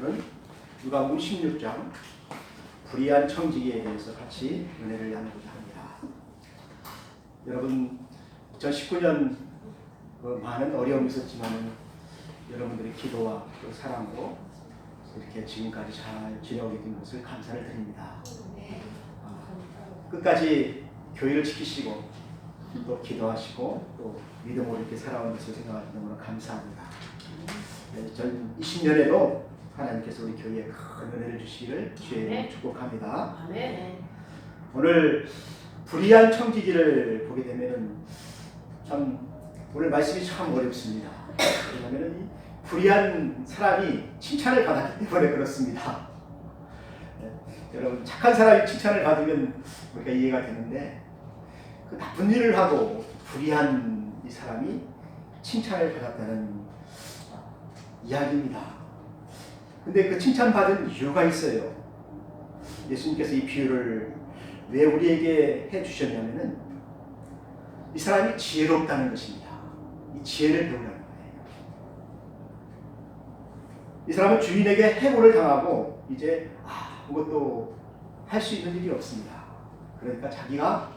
오늘은 누가복음 16장 불의한 청지기에 대해서 같이 은혜를 나누고자 합니다. 여러분 2019년 많은 어려움이 있었지만 여러분들의 기도와 또 사랑으로 이렇게 지금까지 잘 지내오게 된 것을 감사를 드립니다. 끝까지 교회를 지키시고 또 기도하시고 또 믿음으로 이렇게 살아온 것을 생각하면 너무나 감사합니다. 전 20년에도 하나님께서 우리 교회에 큰 은혜를 주시기를 주의 축복합니다. 오늘 불의한 청지기를 보게 되면 참 오늘 말씀이 참 어렵습니다. 왜냐하면 이 불의한 사람이 칭찬을 받았기 때문에 그렇습니다. 여러분 착한 사람이 칭찬을 받으면 우리가 이해가 되는데 그 나쁜 일을 하고 불의한 이 사람이 칭찬을 받았다는 이야기입니다. 근데 그 칭찬받은 이유가 있어요. 예수님께서 이 비유를 왜 우리에게 해주셨냐면은 이 사람이 지혜롭다는 것입니다. 이 지혜를 배우라는 거예요. 이 사람은 주인에게 해고를 당하고 이제 아무것도 할 수 있는 일이 없습니다. 그러니까 자기가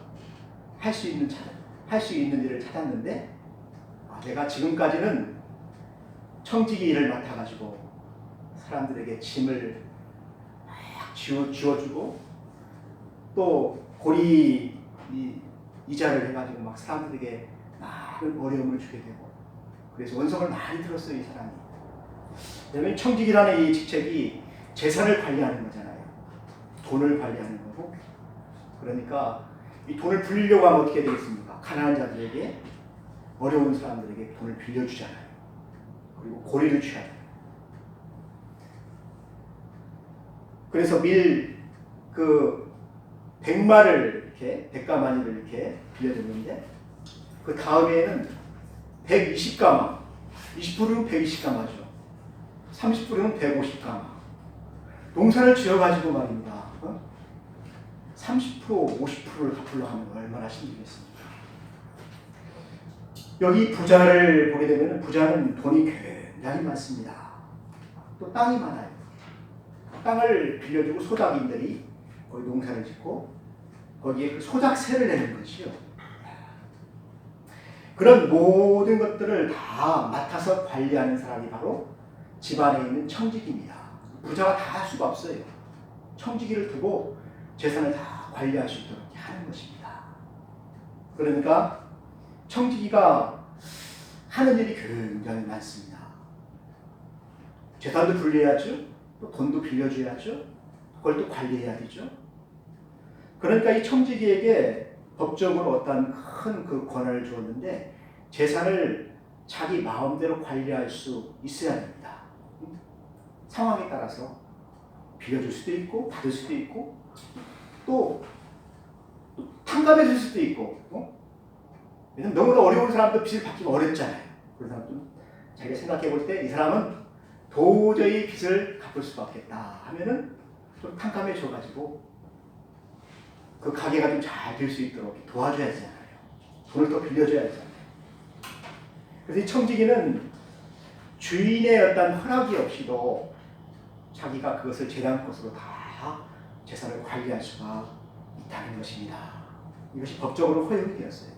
할 수 있는 일을 찾았는데 내가 지금까지는 청지기 일을 맡아가지고 사람들에게 짐을 막 지워주고 또 고리 이자를 해가지고 막 사람들에게 많은 어려움을 주게 되고 그래서 원성을 많이 들었어요, 이 사람이. 왜냐하면 청지기라는 이 직책이 재산을 관리하는 거잖아요. 돈을 관리하는 거고. 그러니까 이 돈을 빌리려고 하면 어떻게 되겠습니까? 가난한 자들에게, 어려운 사람들에게 돈을 빌려주잖아요. 그리고 고리를 취하잖아요. 그래서 그 100마를 이렇게 100가마니를 이렇게 빌려줬는데 그 다음에는 120가마, 20%는 120가마죠. 30%는 150가마. 농사를 지어가지고 말입니다. 30%, 50%를 갚으려 하면 얼마나 힘들겠습니까? 여기 부자를 보게 되면 부자는 돈이 굉장히 많습니다. 또 땅이 많아요. 땅을 빌려주고 소작인들이 거기 농사를 짓고 거기에 그 소작세를 내는 것이요. 그런 모든 것들을 다 맡아서 관리하는 사람이 바로 집안에 있는 청지기입니다. 부자가 다 할 수가 없어요. 청지기를 두고 재산을 다 관리할 수 있도록 하는 것입니다. 그러니까 청지기가 하는 일이 굉장히 많습니다. 재산도 분리해야죠. 또 돈도 빌려줘야죠. 그걸 또 관리해야 되죠. 그러니까 이 청지기에게 법적으로 어떤 큰 그 권한을 주었는데 재산을 자기 마음대로 관리할 수 있어야 됩니다. 상황에 따라서 빌려줄 수도 있고 받을 수도 있고 또 탕감해 줄 수도 있고 왜냐면 너무나 어려운 사람도 빚을 받기가 어렵잖아요. 그런 사람도 자기가 생각해 볼 때 이 사람은 도저히 빚을 갚을 수가 없겠다 하면은 좀 탕감해 줘가지고 그 가게가 좀 잘 될 수 있도록 도와줘야 되잖아요. 돈을 더 빌려줘야 되잖아요. 그래서 이 청지기는 주인의 어떤 허락이 없이도 자기가 그것을 재량 것으로 다 재산을 관리할 수가 있다는 것입니다. 이것이 법적으로 허용이 되었어요.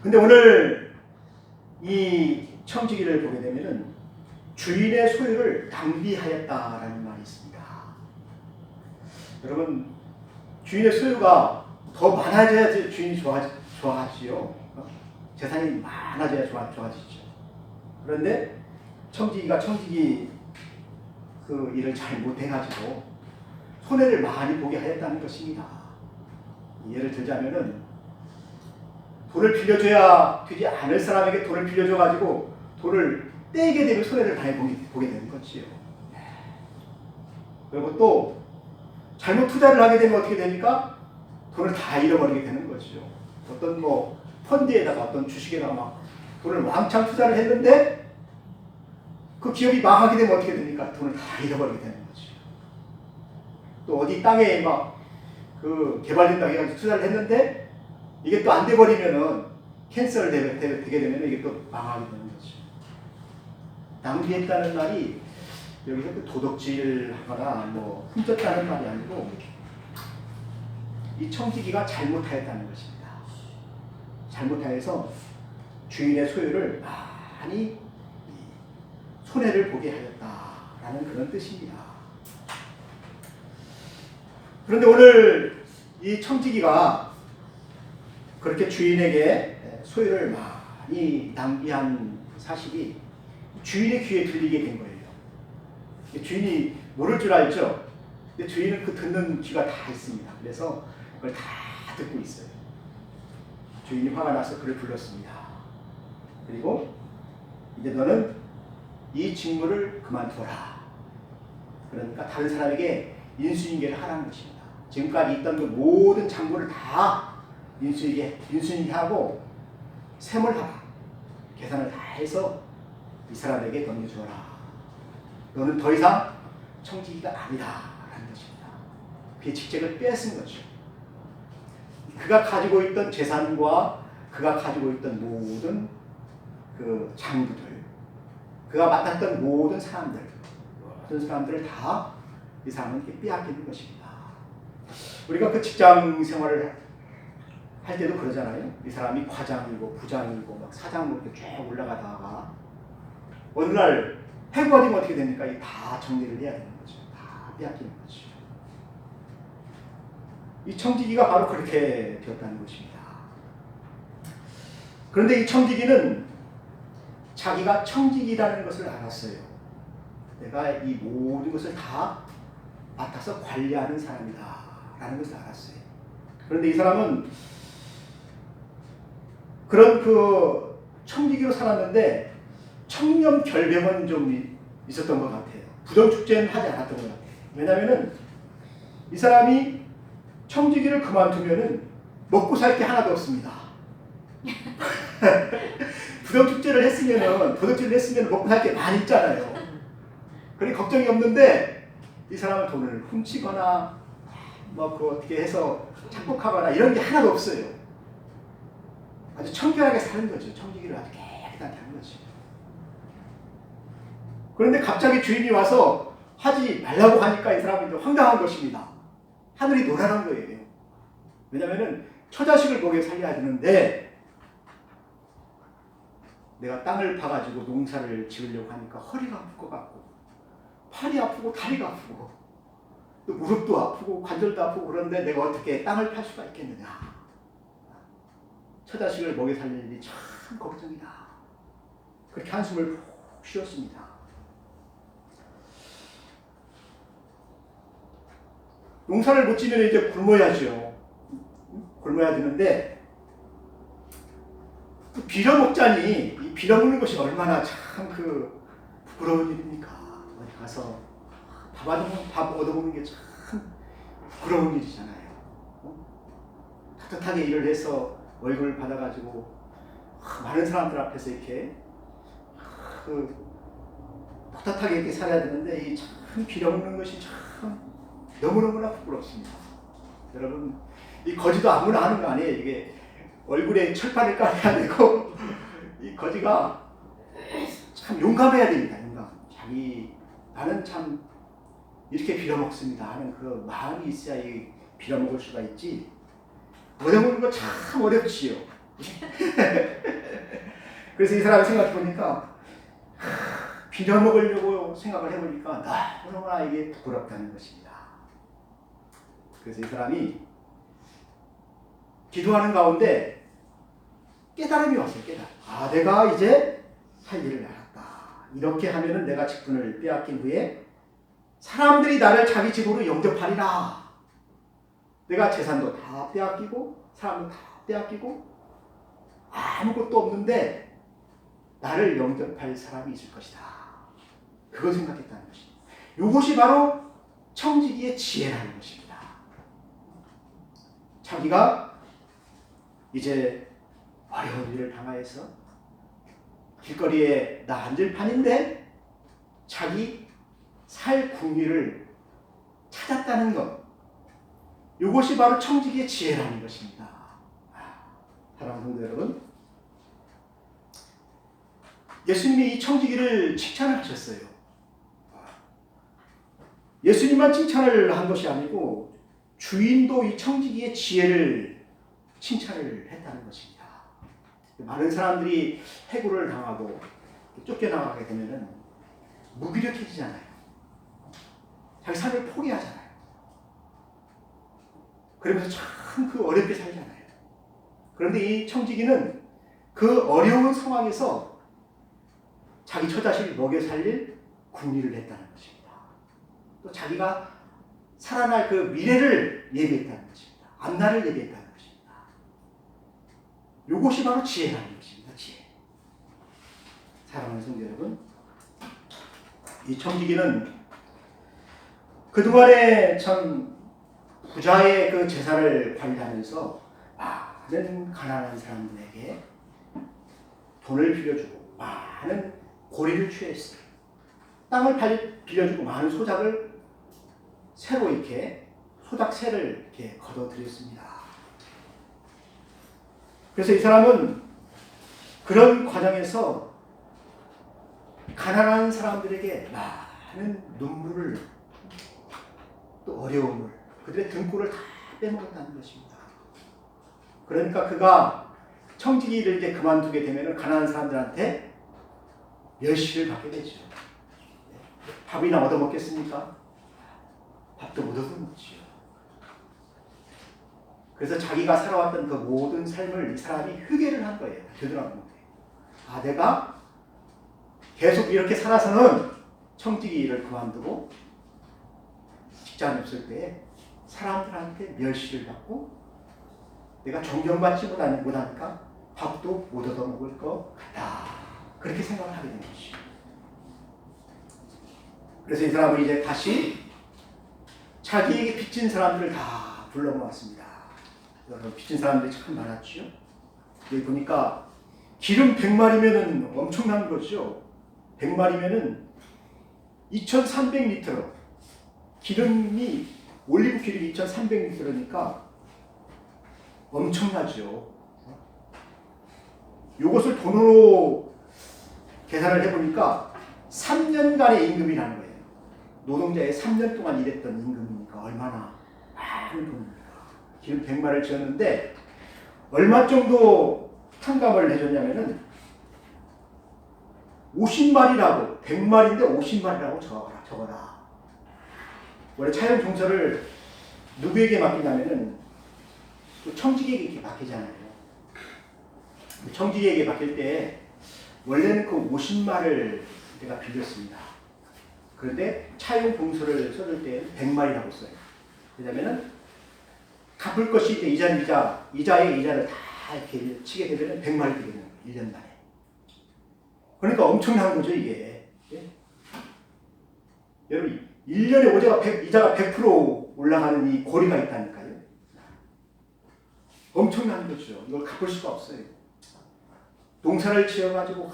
근데 오늘 이 청지기를 보게 되면은 주인의 소유를 낭비하였다라는 말이 있습니다. 여러분, 주인의 소유가 더 많아져야 주인이 좋아하지요. 재산이 많아져야 좋아지죠. 그런데 청지기가 청지기 그 일을 잘 못해가지고 손해를 많이 보게 하였다는 것입니다. 예를 들자면은 돈을 빌려줘야 되지 않을 사람에게 돈을 빌려줘가지고 돈을 떼게 되면 손해를 많이 보게 되는 거지요. 그리고 또 잘못 투자를 하게 되면 어떻게 됩니까? 돈을 다 잃어버리게 되는 거죠. 어떤 펀드에다가 어떤 주식에다가 막 돈을 왕창 투자를 했는데 그 기업이 망하게 되면 어떻게 됩니까? 돈을 다 잃어버리게 되는 거죠. 또 어디 땅에 막 그 개발된다고 해가지고 투자를 했는데 이게 또 안 돼버리면은 캔슬 되게 되면 이게 또 망하게 되는 거죠. 낭비했다는 말이 여기서 그 도둑질하거나 뭐 훔쳤다는 말이 아니고 이 청지기가 잘못하였다는 것입니다. 잘못하여서 주인의 소유를 많이 손해를 보게 하였다라는 그런 뜻입니다. 그런데 오늘 이 청지기가 그렇게 주인에게 소유를 많이 낭비한 사실이 주인의 귀에 들리게 된 거예요. 주인이 모를 줄 알죠. 근데 주인은 그 듣는 귀가 다 있습니다. 그래서 그걸 다 듣고 있어요. 주인이 화가 나서 그를 불렀습니다. 그리고 이제 너는 이 직무를 그만둬라. 그러니까 다른 사람에게 인수인계를 하라는 것입니다. 지금까지 있던 그 모든 장부를 다 인수인계 하고 세물하라. 계산을 다 해서 이 사람에게 넘겨주어라. 너는 더 이상 청지기가 아니다 라는 것입니다. 그의 직책을 뺏은 거죠. 그가 가지고 있던 재산과 그가 가지고 있던 모든 그 장부들, 그가 맡았던 모든 사람들을 다 이 사람은 빼앗기는 것입니다. 우리가 그 직장 생활을 할 때도 그러잖아요. 이 사람이 과장이고 부장이고 막 사장으로 이렇게 쭉 올라가다가 어느 날 해고가 되면 어떻게 됩니까? 다 정리를 해야 되는 거죠. 다 빼앗기는 거죠. 이 청지기가 바로 그렇게 되었다는 것입니다. 그런데 이 청지기는 자기가 청지기라는 것을 알았어요. 내가 이 모든 것을 다 맡아서 관리하는 사람이다 라는 것을 알았어요. 그런데 이 사람은 그런 그 청지기로 살았는데 청렴결백은 좀 있었던 것 같아요. 부정축제는 하지 않았던 것 같아요. 왜냐하면 이 사람이 청지기를 그만두면은 먹고 살 게 하나도 없습니다. 부정축제를 했으면 먹고 살 게 많이 있잖아요. 그러니 걱정이 없는데 이 사람은 돈을 훔치거나 뭐 그 어떻게 해서 착복하거나 이런 게 하나도 없어요. 아주 청결하게 사는 거죠. 청지기를 아주 깨끗하게 하는 거죠. 그런데 갑자기 주인이 와서 하지 말라고 하니까 이 사람은 이제 황당한 것입니다. 하늘이 노란한 거예요. 왜냐하면 처자식을 먹여 살려야 되는데 내가 땅을 파가지고 농사를 지으려고 하니까 허리가 아플 것 같고 팔이 아프고 다리가 아프고 또 무릎도 아프고 관절도 아프고 그런데 내가 어떻게 땅을 팔 수가 있겠느냐. 처자식을 먹여 살릴 일이 참 걱정이다. 그렇게 한숨을 푹 쉬었습니다. 농사를 못 지면 이제 굶어야죠. 굶어야 되는데 빌어먹자니 이 빌어먹는 것이 얼마나 참 그 부끄러운 일입니까? 어디 가서 밥 얻어먹는 게 참 부끄러운 일이잖아요. 따뜻하게 일을 해서 월급을 받아가지고 많은 사람들 앞에서 이렇게 따뜻하게 이렇게 살아야 되는데 이 참 빌어먹는 것이 참 너무너무나 부끄럽습니다. 여러분 이 거지도 아무나 하는 거 아니에요. 이게 얼굴에 철판을 깔아야 되고 이 거지가 참 용감해야 됩니다. 나는 참 이렇게 빌어먹습니다 하는 그 마음이 있어야 이 빌어먹을 수가 있지. 얻어먹는 거 참 어렵지요. 그래서 이 사람이 생각해보니까 빌어먹으려고 생각을 해보니까 너무나 이게 부끄럽다는 것입니다. 그래서 이 사람이 기도하는 가운데 깨달음이 왔어요. 내가 이제 할 일을 알았다. 이렇게 하면은 내가 직분을 빼앗긴 후에 사람들이 나를 자기 집으로 영접하리라. 내가 재산도 다 빼앗기고 사람도 다 빼앗기고 아무것도 없는데 나를 영접할 사람이 있을 것이다. 그걸 생각했다는 것입니다. 이것이 바로 청지기의 지혜라는 것입니다. 자기가 이제 어려운 일을 당하여서 길거리에 나 앉을 판인데 자기 살 궁리를 찾았다는 것, 이것이 바로 청지기의 지혜라는 것입니다. 사랑하는 성도 여러분, 예수님이 이 청지기를 칭찬을 하셨어요. 예수님만 칭찬을 한 것이 아니고 주인도 이 청지기의 지혜를 칭찬을 했다는 것입니다. 많은 사람들이 해고를 당하고 쫓겨나가게 되면 무기력해지잖아요. 자기 삶을 포기하잖아요. 그러면서 참 그 어렵게 살잖아요. 그런데 이 청지기는 그 어려운 상황에서 자기 처자식을 먹여 살릴 궁리를 했다는 것입니다. 또 자기가 살아날 그 미래를 예비했다는 것입니다. 앞날을 예비했다는 것입니다. 이것이 바로 지혜라는 것입니다. 지혜. 사랑하는 성도 여러분, 이 청지기는 그동안에 참 부자의 그 재산을 관리하면서 많은 가난한 사람들에게 돈을 빌려주고 많은 고리를 취했어요. 땅을 빌려주고 많은 소작을 새로 이렇게 소작새를 이렇게 거둬들였습니다. 그래서 이 사람은 그런 과정에서 가난한 사람들에게 많은 눈물을 또 어려움을 그들의 등골을 다 빼먹었다는 것입니다. 그러니까 그가 청지기를 이제 그만두게 되면 가난한 사람들한테 멸시를 받게 되죠. 밥이나 얻어먹겠습니까? 밥도 못 얻어먹지요. 그래서 자기가 살아왔던 그 모든 삶을 이 사람이 회개를 한 거예요. 되돌아본 거예요. 내가 계속 이렇게 살아서는 청지기 일을 그만두고 직장이 없을 때 사람들한테 멸시를 받고 내가 존경받지 못하니까 밥도 못 얻어먹을 것 같다. 그렇게 생각을 하게 된 것이죠. 그래서 이 사람은 이제 다시 자기에게 빚진 사람들을 다 불러 모았습니다. 여러분, 빚진 사람들이 참 많았죠. 여기 보니까 기름 100마리면은 엄청난 거죠. 100마리면은 2,300리터. 올리브 기름이 2,300리터니까 엄청나죠. 이것을 돈으로 계산을 해보니까 3년간의 임금이 나는 거예요. 노동자의 3년 동안 일했던 임금이니까 얼마나 많은 돈입니까? 기름 100마리를 지었는데 얼마 정도 탕감을 해줬냐면은 50마리라고 100마리인데 50마리라고 적어라. 원래 차용 종서를 누구에게 맡기냐면은 또 청지기에게 맡기잖아요. 청지기에게 맡길 때 원래는 그 50마리를 내가 빌렸습니다. 그런데 차용 봉서를 써줄 때는 100마리라고 써요. 왜냐면은 갚을 것이 이제 이자의 이자를 다 이렇게 치게 되면 100마리 되겠는 거예요. 1년 만에. 그러니까 엄청난 거죠, 이게. 예? 여러분, 1년에 이자가 100% 올라가는 이 고리가 있다니까요. 엄청난 거죠. 이걸 갚을 수가 없어요. 농사를 지어가지고,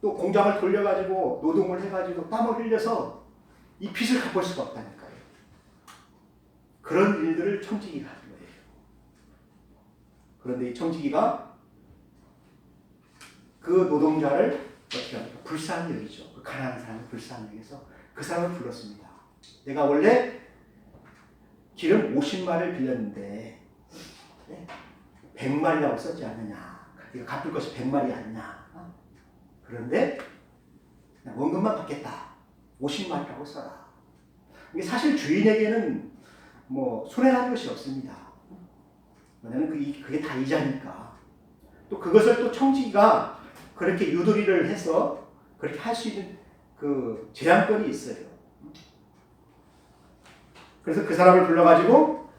또 공장을 돌려가지고, 노동을 해가지고, 땀을 흘려서 이 빚을 갚을 수가 없다니까요. 그런 일들을 청지기가 하는 거예요. 그런데 이 청지기가 그 노동자를 어떻게 합니까? 불쌍히 여기죠. 그 가난한 사람을 불쌍히 여기서 그 사람을 불렀습니다. 내가 원래 기름 50마리를 빌렸는데 100마리라고 썼지 않느냐. 이거 갚을 것이 100마리 아니냐. 그런데 원금만 받겠다. 50마리라고 써라. 이게 사실 주인에게는 뭐 손해라는 것이 없습니다. 왜냐하면 그게 다 이자니까. 또 그것을 또 청지기가 그렇게 유도리를 해서 그렇게 할 수 있는 그 제한권이 있어요. 그래서 그 사람을 불러가지고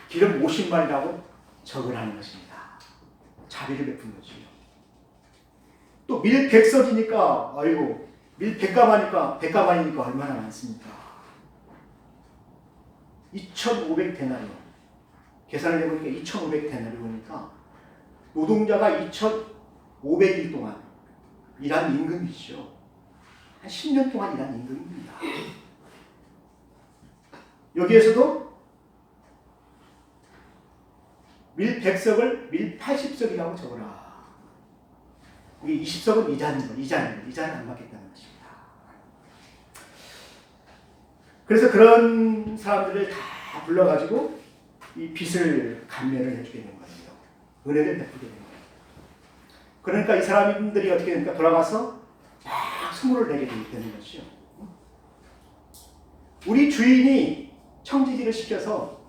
기름 50마리라고 적으라는 것입니다. 자비를 베푼 거죠. 또 밀 100석이니까 아이고 밀 100가마니까 얼마나 많습니까? 2,500데나리온. 계산을 해보니까 2,500데나리온이니까 노동자가 2,500일 동안 일한 임금이죠. 한 10년 동안 일한 임금입니다. 여기에서도 밀 100석을 밀 80석이라고 적어라. 이게 20석은 이자는 안 받겠다는 것입니다. 그래서 그런 사람들을 다 불러가지고 이 빚을 감면을 해주게 된 거예요. 은혜를 베푸게 된 거예요. 그러니까 이 사람들이 어떻게 됩니까? 돌아가서 막 수모를 내게 되는 것이죠. 우리 주인이 청지기를 시켜서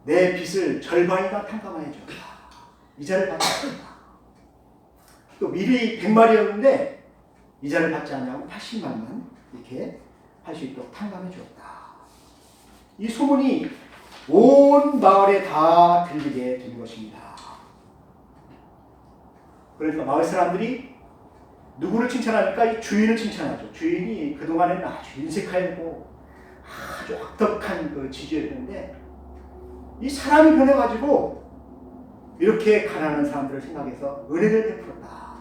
내 빚을 절반이나 탕감하여 줬다. 이자를 받지 않는다. 또 미리 100마리였는데 이자를 받지 않냐고 80만만 이렇게 할 수 있도록 탕감해 주었다. 이 소문이 온 마을에 다 들리게 된 것입니다. 그러니까 마을 사람들이 누구를 칭찬합니까? 이 주인을 칭찬하죠. 주인이 그동안에는 아주 인색하고 아주 악덕한 그 지주였는데 이 사람이 변해가지고 이렇게 가난한 사람들을 생각해서 은혜를 베풀었다.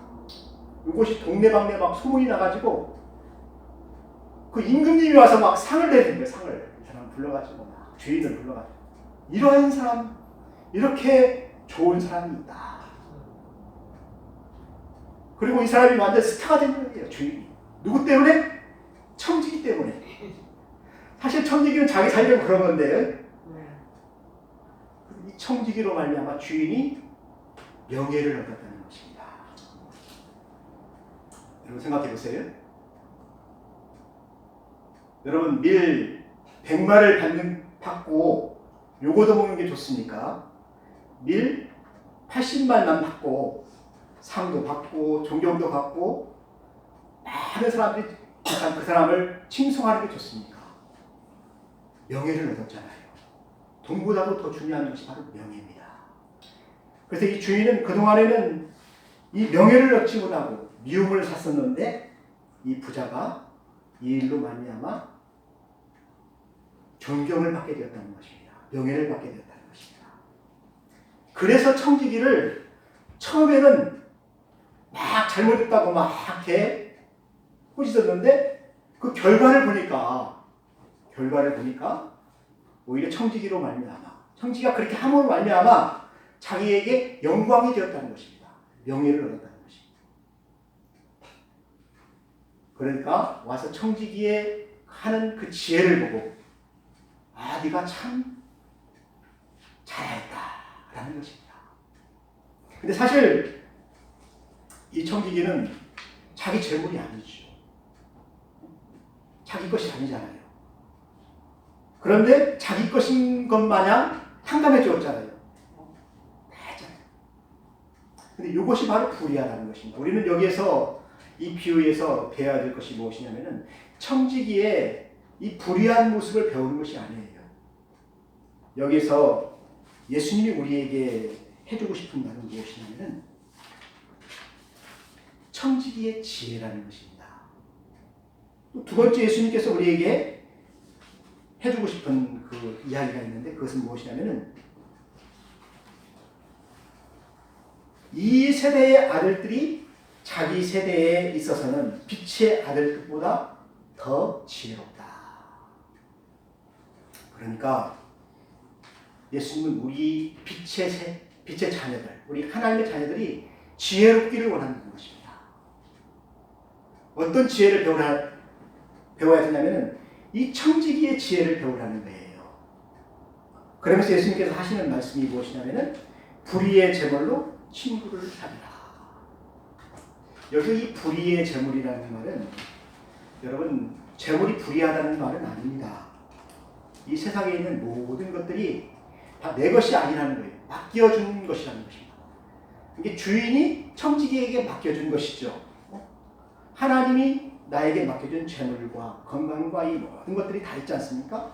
이것이 동네방네 막 소문이 나가지고 그 임금님이 와서 막 상을 내는 거예요. 상을. 이 사람 불러가지고 막 주인을 불러가지고 이러한 사람, 이렇게 좋은 사람이 있다. 그리고 이 사람이 완전 스타가 된 거예요. 주인이. 누구 때문에? 청지기 때문에. 사실 청지기는 자기 살려고 그런 건데 이 청지기로 말미암아 주인이 명예를 얻었다는 것입니다. 여러분 생각해 보세요. 여러분 밀 100마를 받고 요거도 먹는 게 좋습니까? 밀 80마리만 받고 상도 받고 존경도 받고 많은 사람들이 그 사람을 칭송하는 게 좋습니까? 명예를 얻었잖아요. 돈보다도 더 중요한 것이 바로 명예입니다. 그래서 이 주인은 그동안에는 이 명예를 얻지 못하고 미움을 샀었는데 이 부자가 이 일로 말미암아 존경을 받게 되었다는 것입니다. 명예를 받게 되었다는 것입니다. 그래서 청지기를 처음에는 막 잘못했다고 막 이렇게 꾸짖었는데 그 결과를 보니까 오히려 청지기로 말미암아 청지기가 그렇게 함으로 말미암아 자기에게 영광이 되었다는 것입니다. 명예를 얻었다는 것입니다. 그러니까 와서 청지기에 하는 그 지혜를 보고 아 네가 참 잘했다라는 것입니다. 근데 사실 이 청지기는 자기 재물이 아니죠. 자기 것이 아니잖아요. 그런데 자기 것인 것 마냥 탕감해 주었잖아요. 했잖아요. 근데 이것이 바로 불의하다는 것입니다. 우리는 여기에서 이 비유에서 배워야 될 것이 무엇이냐면은 청지기의 이 불의한 모습을 배우는 것이 아니에요. 여기서 예수님이 우리에게 해주고 싶은 말은 무엇이냐면은 청지기의 지혜라는 것입니다. 또 두 번째 예수님께서 우리에게 해주고 싶은 그 이야기가 있는데 그것은 무엇이냐면은 이 세대의 아들들이 자기 세대에 있어서는 빛의 아들들보다 더 지혜롭다. 그러니까 예수님은 우리 빛의 자녀들, 우리 하나님의 자녀들이 지혜롭기를 원하는 것입니다. 어떤 지혜를 배워야 되냐면은 이 청지기의 지혜를 배우라는 거예요. 그러면서 예수님께서 하시는 말씀이 무엇이냐면은 불의의 재물로 친구를 사귀라. 여기 이 불의의 재물이라는 말은 여러분 재물이 불의하다는 말은 아닙니다. 이 세상에 있는 모든 것들이 다 내 것이 아니라는 거예요. 맡겨준 것이라는 것입니다. 이게 주인이 청지기에게 맡겨준 것이죠. 하나님이 나에게 맡겨준 재물과 건강과 이 모든 것들이 다 있지 않습니까?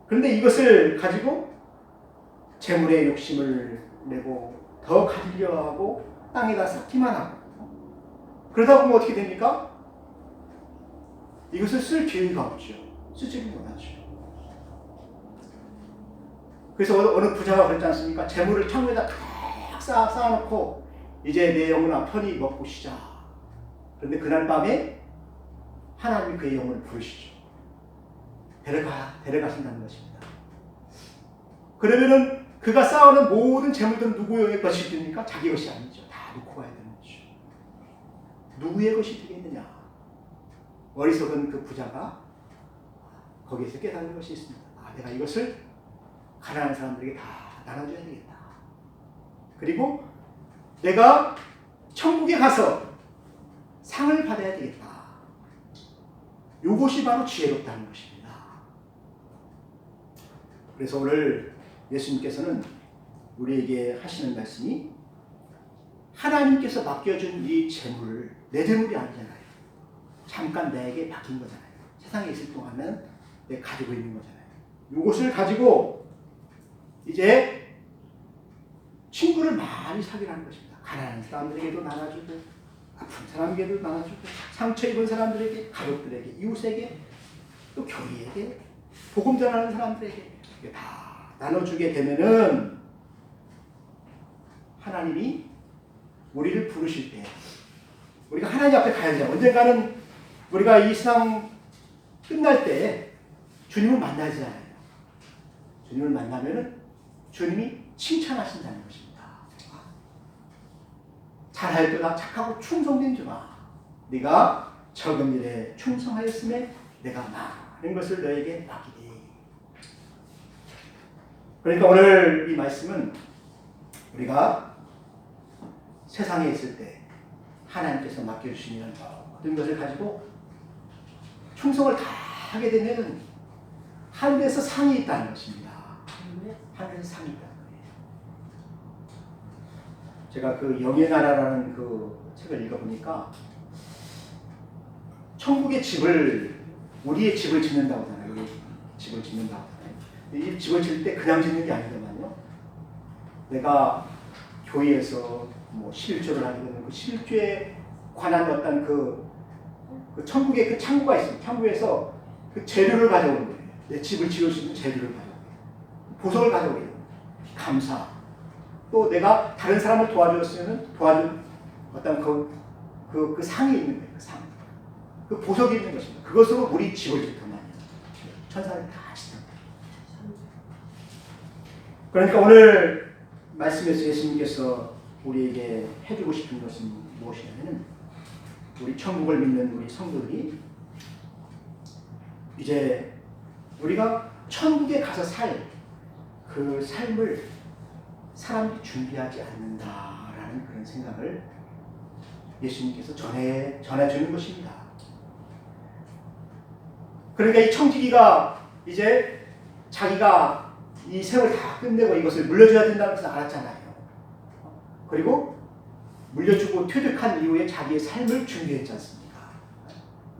그런데 이것을 가지고 재물의 욕심을 내고 더 가지려 하고 땅에다 쌓기만 하고 그러다 보면 어떻게 됩니까? 이것을 쓸 기회가 없죠. 쓰지를 못하죠. 그래서 어느 부자가 그랬지 않습니까? 재물을 창고에다 탁 쌓아놓고 이제 내 영혼아 편히 먹고 쉬자. 그런데 그날 밤에 하나님이 그의 영혼을 부르시죠. 데려가신다는 것입니다. 그러면은 그가 쌓아놓은 모든 재물들은 누구의 것이 됩니까? 자기 것이 아니죠. 다 놓고 가야 되는 거죠. 누구의 것이 되겠느냐? 어리석은 그 부자가 거기에서 깨닫는 것이 있습니다. 아, 내가 이것을 가난한 사람들에게 다 나눠줘야 되겠다. 그리고 내가 천국에 가서 상을 받아야 되겠다. 이것이 바로 지혜롭다는 것입니다. 그래서 오늘 예수님께서는 우리에게 하시는 말씀이 하나님께서 맡겨준 이 재물을 내 재물이 아니잖아요. 잠깐 내게 맡긴 거잖아요. 세상에 있을 동안은 내가 가지고 있는 거잖아요. 이것을 가지고 이제 친구를 많이 사귀라는 것입니다. 가난한 사람들에게도 나눠주고 아픈 사람에게도 나눠주고 상처 입은 사람들에게, 가족들에게, 이웃에게, 또 교회에게, 복음 전하는 사람들에게 다 나눠주게 되면은 하나님이 우리를 부르실 때 우리가 하나님 앞에 가야 돼요. 언젠가는 우리가 이 세상 끝날 때 주님을 만나잖아요. 주님을 만나면은 주님이 칭찬하신다는 것입니다. 잘하였도다 착하고 충성된 자가 네가 적은 일에 충성하였음에 내가 많은 것을 너에게 맡기리. 그러니까 오늘 이 말씀은 우리가 세상에 있을 때 하나님께서 맡겨주시는 모든 것을 가지고 충성을 다 하게 되면 하늘에서 상이 있다는 것입니다. 하늘에서 상이 있다는 거예요. 제가 그 영의 나라라는 그 책을 읽어보니까 천국의 집을 우리의 집을 짓는다고 하잖아요. 우리 집을 짓는다고 하잖아요. 이 집을 짓을 때 그냥 짓는 게 아니더만요. 내가 교회에서 뭐 11조를 하게 되면 그 11조에 관한 어떤 그 천국에 그 창고가 있습니다. 창고에서 그 재료를 가져오는 거예요. 내 집을 지을 수 있는 재료를 가져오는 거예요. 보석을 가져오게 됩니다. 감사. 또 내가 다른 사람을 도와줬으면 도와준 어떤 그 상이 있는 거예요. 그 상. 그 보석이 있는 것입니다. 그것으로 우리 집을 짓던 말이에요. 천사를 다 하시던 거예요. 그러니까 오늘 말씀에서 예수님께서 우리에게 해주고 싶은 것은 무엇이냐면 우리 천국을 믿는 우리 성도들이 이제 우리가 천국에 가서 살 그 삶을 사람들이 준비하지 않는다라는 그런 생각을 예수님께서 전해주는 것입니다. 그러니까 이 청지기가 이제 자기가 이 생을 다 끝내고 이것을 물려줘야 된다는 것을 알았잖아요. 그리고 물려주고 퇴직한 이후에 자기의 삶을 준비했지 않습니까?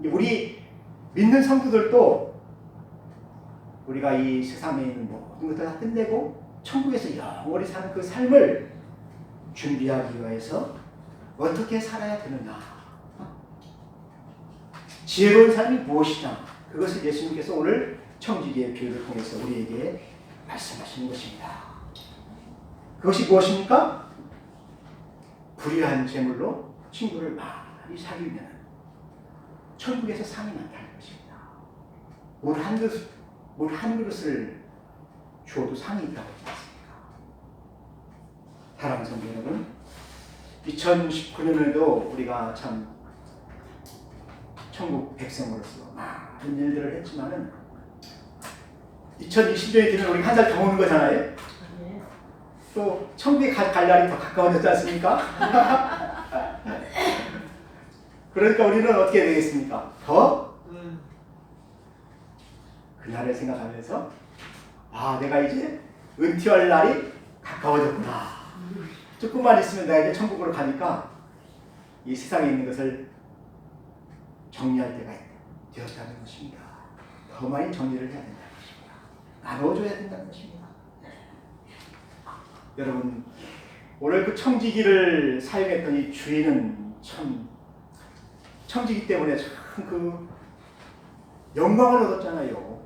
우리 믿는 성도들도 우리가 이 세상에 있는 모든 것들 다 끝내고 천국에서 영원히 사는 그 삶을 준비하기 위해서 어떻게 살아야 되느냐, 지혜로운 삶이 무엇이냐, 그것을 예수님께서 오늘 청지기의 비유를 통해서 우리에게 말씀하시는 것입니다. 그것이 무엇입니까? 불의한 재물로 친구를 많이 사귀면 천국에서 상이 많다는 것입니다. 물 한 그릇을 주어도 상이 있다고 했지 않습니까? 사랑하는 성도 여러분, 2019년에도 우리가 참 천국 백성으로서 많은 일들을 했지만은 2020년이 되면 우리가 한 살 더 먹는 거잖아요. 또 천국에 갈 날이 더 가까워졌지 않습니까? 그러니까 우리는 어떻게 되겠습니까? 더 그날을 생각하면서 내가 이제 은퇴할 날이 가까워졌구나. 조금만 있으면 내가 이제 천국으로 가니까 이 세상에 있는 것을 정리할 때가 되었다는 것입니다. 더 많이 정리를 해야 된다는 것입니다. 나눠줘야 된다는 것입니다. 여러분, 오늘 그 청지기를 사용했던 이 주인은 참 청지기 때문에 참 그 영광을 얻었잖아요.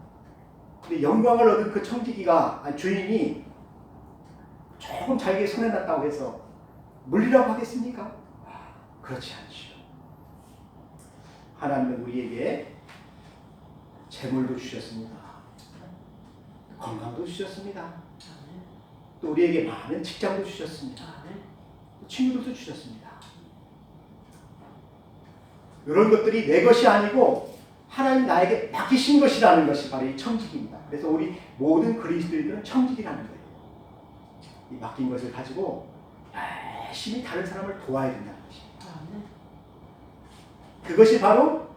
근데 영광을 얻은 그 청지기가 주인이 조금 자기의 손에 났다고 해서 물리라고 하겠습니까? 그렇지 않죠. 하나님은 우리에게 재물도 주셨습니다. 건강도 주셨습니다. 또 우리에게 많은 직장도 주셨습니다. 친구들도 주셨습니다. 이런 것들이 내 것이 아니고 하나님 나에게 맡기신 것이라는 것이 바로 이 청직입니다. 그래서 우리 모든 그리스도인들은 청직이라는 거예요. 이 맡긴 것을 가지고 열심히 다른 사람을 도와야 된다는 것입니다. 그것이 바로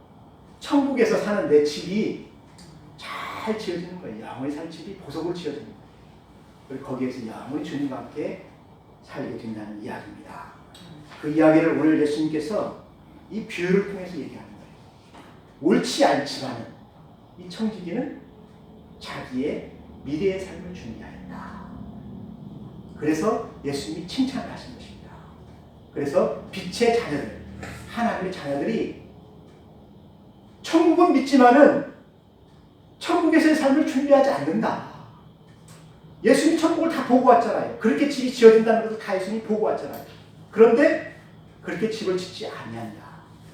천국에서 사는 내 집이 잘 지어지는 거예요. 영원히 살 집이 보석으로 지어집니다. 그리고 거기에서 영원히 주님과 함께 살게 된다는 이야기입니다. 그 이야기를 오늘 예수님께서 이 비유를 통해서 얘기하는 거예요. 옳지 않지만은 이 청지기는 자기의 미래의 삶을 준비하였다. 그래서 예수님이 칭찬을 하신 것입니다. 그래서 빛의 자녀들, 하나님의 자녀들이 천국은 믿지만은 천국에서의 삶을 준비하지 않는다. 예수님이 천국을 다 보고 왔잖아요. 그렇게 집이 지어진다는 것을 다 예수님이 보고 왔잖아요. 그런데 그렇게 집을 짓지 아니한다.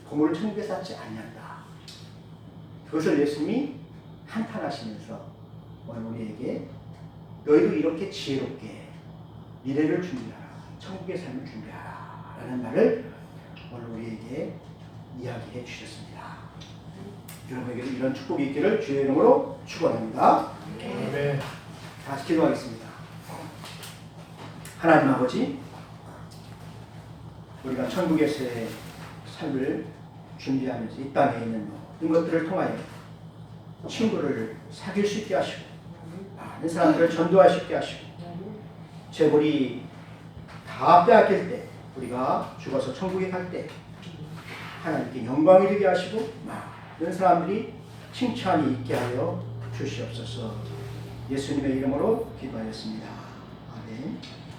보물을 천국에서 하지 아니한다. 그것을 예수님이 한탄하시면서 오늘 우리에게 너희도 이렇게 지혜롭게 미래를 준비하라. 천국의 삶을 준비하라. 라는 말을 오늘 우리에게 이야기해 주셨습니다. 여러분에게도 이런 축복이 있기를 주의 이름으로 축원합니다. 네. 다시 기도하겠습니다. 하나님 아버지, 우리가 천국에서의 삶을 준비하면서 이 땅에 있는 모든 것들을 통하여 친구를 사귈 수 있게 하시고 많은 사람들을 전도할 수 있게 하시고 재물이 다 빼앗길 때 우리가 죽어서 천국에 갈 때 하나님께 영광이 되게 하시고 많은 사람들이 칭찬이 있게 하여 주시옵소서. 예수님의 이름으로 기도하였습니다. 아멘.